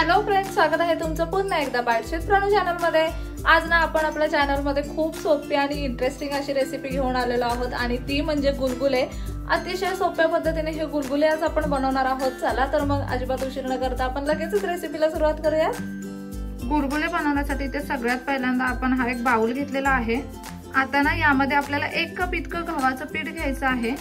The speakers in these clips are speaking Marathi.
हॅलो फ्रेंड्स, स्वागत आहे तुमचं पुन्हा एकदा बाईट्स विथ प्रणू चॅनल मध्ये। आज ना आपण आपल्या चॅनल मध्ये खूप सोपी आणि इंटरेस्टिंग अशी रेसिपी घेऊन आलेलो आहोत आणि ती म्हणजे गुलगुले। अतिशय सोप्या पद्धतीने हे गुलगुले आज आपण बनवणार आहोत। चला तर मग अजिबात उशीर न करता आपण लगेच रेसिपीला सुरुवात करूया। गुलगुले बनवण्यासाठी इथे सगळ्यात पहिल्यांदा आपण हा एक बाउल घेतलेला आहे। आता ना यामध्ये आपल्याला 1 कप इतकं गव्हाचं पीठ घ्यायचं आहे।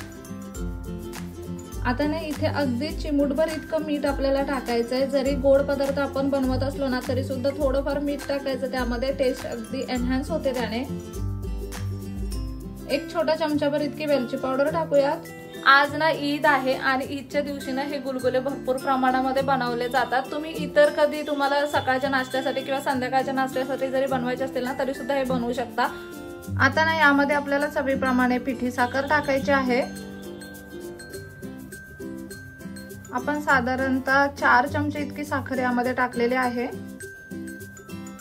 आता ना इथे अगदी चिमूटभर इतकं मीठ आपल्याला टाकायचं आहे। जरी गोड पदार्थ आपण बनवत असलो ना तरी सुद्धा थोडंफार मीठ टाकायचं, त्यामध्ये टेस्ट अगदी एनहान्स होते त्याने। 1 छोटा चमचाभर इतकी वेलची पावडर टाकूयात। आज ना ईद आहे आणि ईदच्या दिवशी ना हे गुलगुले भरपूर प्रमाणामध्ये बनवले जातात। तुम्ही इतर कधी तुम्हाला सकाळच्या नाश्त्यासाठी किंवा संध्याकाळच्या नाश्त्यासाठी जरी बनवायचे असतील ना तरी सुद्धा हे बनवू शकता। आता ना यामध्ये आपल्याला चवीप्रमाणे पिठी साखर टाकायची आहे। आपण साधारणतः 4 चमचे इतकी साखर यामध्ये टाकलेली आहे।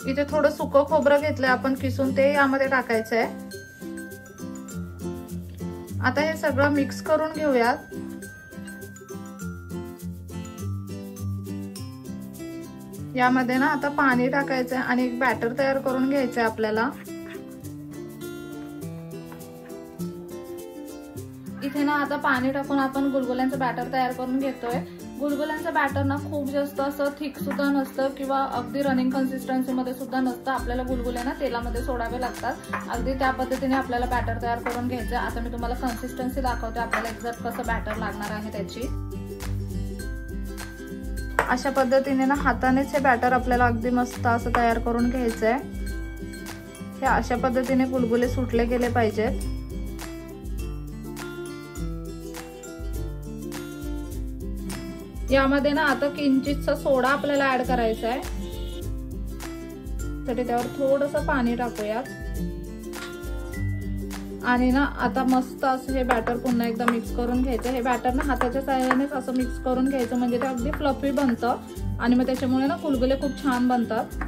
इथे थोडं सुकं खोबरं घेतलंय आपण किसून, ते यामध्ये टाकायचं आहे। आता हे सगळं मिक्स करून घेऊयात। यामध्ये ना आता पाणी टाकायचंय आणि एक बॅटर तयार करून घ्यायचंय आपल्याला। इथे ना आता पाणी टाकून आपण गुलगुल्यांचं बॅटर तयार करून घेतोय। गुलगुल्यांचं बॅटर ना खूप जास्त असं थिक सुद्धा नसतं किंवा अगदी रनिंग कन्सिस्टन्सी मध्ये सुद्धा नसतं। आपल्याला गुलगुले ना तेलामध्ये सोडावे लागतात। अगदी त्या पद्धतीने आपल्याला बॅटर तयार करून घ्यायचं। आता मी तुम्हाला कन्सिस्टन्सी दाखवते आपल्याला एक्झॅक्ट कसं बॅटर लागणार आहे त्याची। अशा पद्धतीने ना हातानेच हे बॅटर आपल्याला अगदी मस्त असं तयार करून घ्यायचंय। हे अशा पद्धतीने गुलगुले सुटले गेले पाहिजेत। यामध्ये ना आता किंचितसा सोडा आपल्याला ऍड करायचा आहे। तर त्यावर थोडंसं पाणी टाकूयात आणि ना आता मस्त असं हे बॅटर पुन्हा एकदा मिक्स करून घ्यायचं। हे बॅटर ना हाताच्या साहाय्यानेच असं मिक्स करून घ्यायचं, म्हणजे ते अगदी फ्लफी बनतं आणि मग त्याच्यामुळे ना गुलगुले खूप छान बनतात।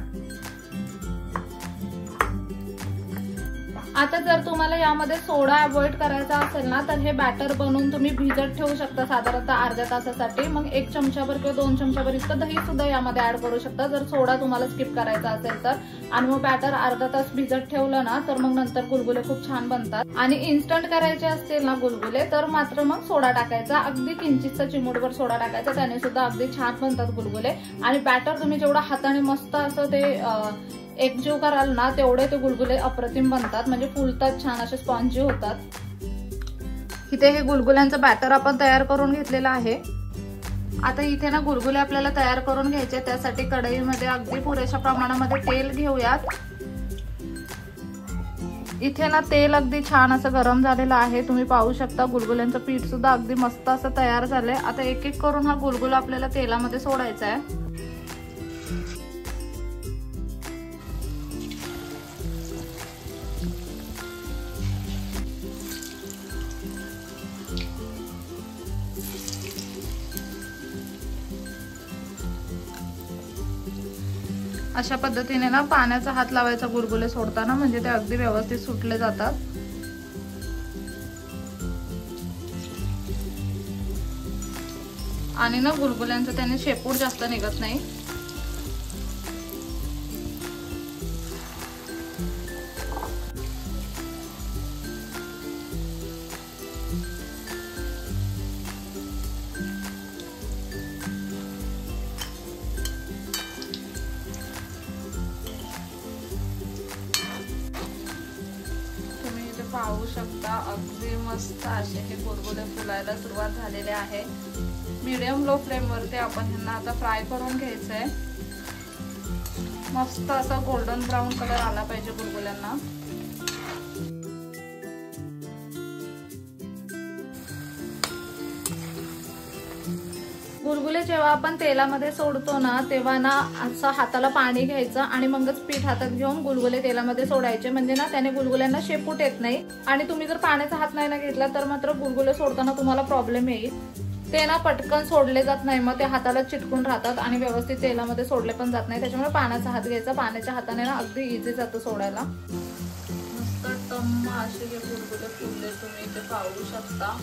आता जर तुम्हाला यामध्ये सोडा अवॉइड करायचा असेल ना तर हे बॅटर बनवून तुम्ही भिजत ठेवू शकता साधारणतः अर्ध्या तासासाठी। मग 1 चमचाभर किंवा 2 चमचाभर इतकं दही सुद्धा यामध्ये ऍड करू शकता जर सोडा तुम्हाला स्किप करायचा असेल तर। आणि मग बॅटर अर्धा तास भिजत ठेवलं ना तर मग नंतर गुलगुले खूप छान बनतात। आणि इन्स्टंट करायचे असतील ना गुलगुले तर मात्र मग सोडा टाकायचा, अगदी किंचितचा चिमूटभर सोडा टाकायचा, त्याने सुद्धा अगदी छान बनतात गुलगुले। आणि बॅटर तुम्ही जेवढा हाताने मस्त असं ते एकजीव कराल ना तेवढे ते गुलगुले अप्रतिम बनतात, म्हणजे फुलतात छान, असे स्पॉन्जी होतात। इथे हे गुलगुल्यांचं बॅटर आपण तयार करून घेतलेलं आहे। आता इथे ना गुलगुले आपल्याला तयार करून घ्यायचे, त्यासाठी कढईमध्ये अगदी पुरेशा प्रमाणामध्ये तेल घेऊयात। इथे ना तेल अगदी छान असं गरम झालेलं आहे, तुम्ही पाहू शकता। गुलगुल्यांचं पीठ सुद्धा अगदी मस्त असं तयार झालंय। आता एक एक करून हा गुलगुला आपल्याला तेलामध्ये सोडायचा आहे। अशा पद्धतीने ना पाण्याचा हात लावायचा गुलगुले सोडताना, म्हणजे ते अगदी व्यवस्थित सुटले जातात। आणि ना गुलगुल्यांचं त्याने शेपूट जास्त निघत नाही। पाहू शकता अगदी मस्त असे हे गुलगुले फुलायला सुरुवात झालेले आहे। मीडियम लो फ्लेम वरती आपण ह्यांना आता फ्राय करून घ्यायचंय। मस्त असा गोल्डन ब्राऊन कलर आला पाहिजे गुलगुल्यांना। गुलगुले जेव्हा आपण तेलामध्ये सोडतो ना तेव्हा ना असं हाताला पाणी घ्यायचं आणि मगच पीठ हातात घेऊन गुलगुले तेलामध्ये सोडायचे, म्हणजे ना त्याने गुलगुल्यांना शेपूट येत नाही। आणि तुम्ही जर पाण्याचा हात नाही ना घेतला तर मात्र गुलगुले सोडताना तुम्हाला प्रॉब्लेम येईल। ते ना पटकन सोडले जात नाही, मग ते हाताला चिटकून राहतात आणि व्यवस्थित तेलामध्ये सोडले पण जात नाही। त्याच्यामुळे पाण्याचा हात घ्यायचा, पाण्याच्या हाताने ना अगदी इझी जातं सोडायला। मस्त टम्म असे हे गुलगुले फुलले, तुम्ही इथे पाहू शकता।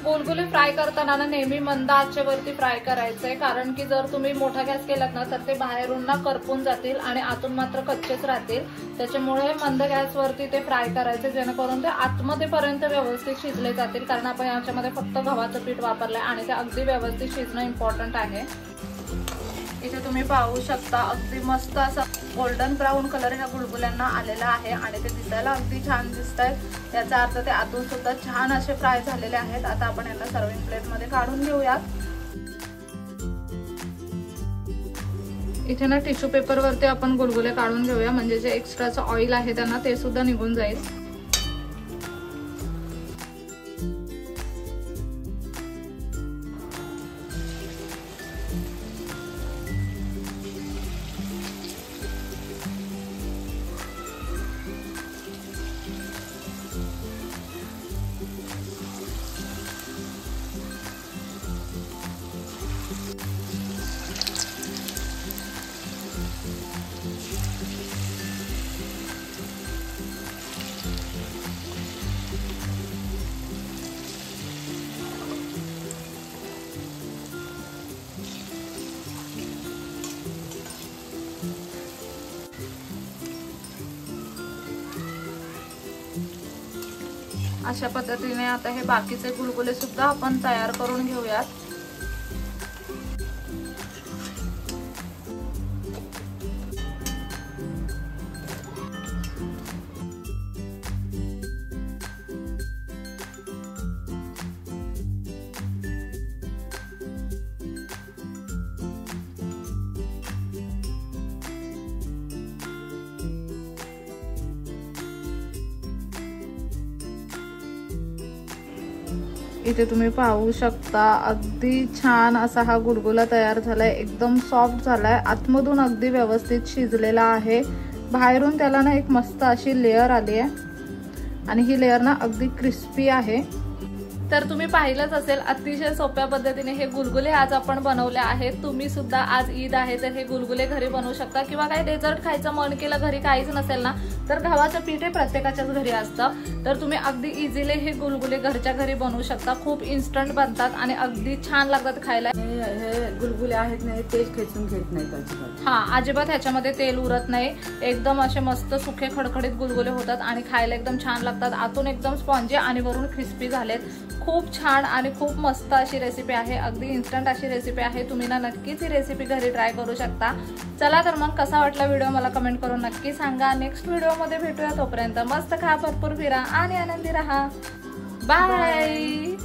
गुलगुले फ्राय करताना ना नेहमी मंद आचेवरती फ्राय करायचंय, कारण की जर तुम्ही मोठा गॅस केलात ना तर ते बाहेरून ना करपून जातील आणि आतून मात्र कच्चेच राहतील. त्याच्यामुळे मंद गॅसवरती ते फ्राय करायचे, जेणेकरून ते आतमध्ये पर्यंत व्यवस्थित शिजले जातील. कारण आपण याच्यामध्ये फक्त गव्हाचं पीठ वापरलंय आणि ते अगदी व्यवस्थित शिजणं इम्पॉर्टंट आहे. इथे तुम्ही पाहू शकता अगदी मस्त असा गोल्डन ब्राऊन कलर ह्या गुलगुल्यांना आलेला आहे आणि ते दिसायला अगदी छान दिसत आहेत. याचा अर्थ ते आतून सुद्धा छान असे फ्राय झालेले आहेत. आता आपण यांना सर्विंग प्लेट मध्ये काढून घेऊयात. इथे ना टिश्यू पेपर वरती आपण गुलगुले काढून घेऊया, म्हणजे जे एक्स्ट्राचं ऑइल आहे त्यांना ते सुद्धा निघून जाईल. अशा पद्धतीने आता हे बाकीचे गुलगुले सुद्धा आपण तयार करून घेऊयात. इथे तुम्ही पाहू शकता अगदी छान असा हा गुलगुला तयार झालाय. एकदम सॉफ्ट झालाय, आतमधून अगदी व्यवस्थित शिजलेला आहे. बाहेरून त्याला ना एक मस्त अशी लेयर आली आहे आणि ही लेयर ना अगदी क्रिस्पी आहे. तर तुम्ही पाहिलंच असेल अतिशय सोप्या पद्धतीने हे गुलगुले आज आपण बनवले आहेत. तुम्ही सुद्धा आज ईद आहे तर हे गुलगुले घरी बनवू शकता, किंवा काही डेझर्ट खायचं मन केलं, घरी काहीच नसेल ना तर गव्हाचं पीठ हे प्रत्येकाच्याच घरी असतं, तर तुम्ही अगदी इझिली हे गुलगुले घरच्या घरी बनवू शकता. खूप इन्स्टंट बनतात आणि अगदी छान लागतात खायला. हे गुलगुले आहेत ना, तेल खेचून घेत नाहीत अजिबात. हा, अजिबात ह्याच्यामध्ये तेल उरत नाही. एकदम असे मस्त सुखे खडखडीत गुलगुले होतात आणि खायला एकदम छान लागतात. आतून एकदम स्पॉन्जी आणि वरून क्रिस्पी झालेत. खूप छान आणि खूप मस्त अशी रेसिपी आहे, अगदी इन्स्टंट अशी रेसिपी आहे. तुम्ही ना नक्कीच ही रेसिपी घरी ट्राय करू शकता. चला तर मग कसा वाटला व्हिडिओ मला कमेंट करून नक्की सांगा. नेक्स्ट व्हिडिओ मध्ये भेटूया. तोपर्यंत मस्त खा, भरपूर फिरा आणि आनंदी राहा. बाय.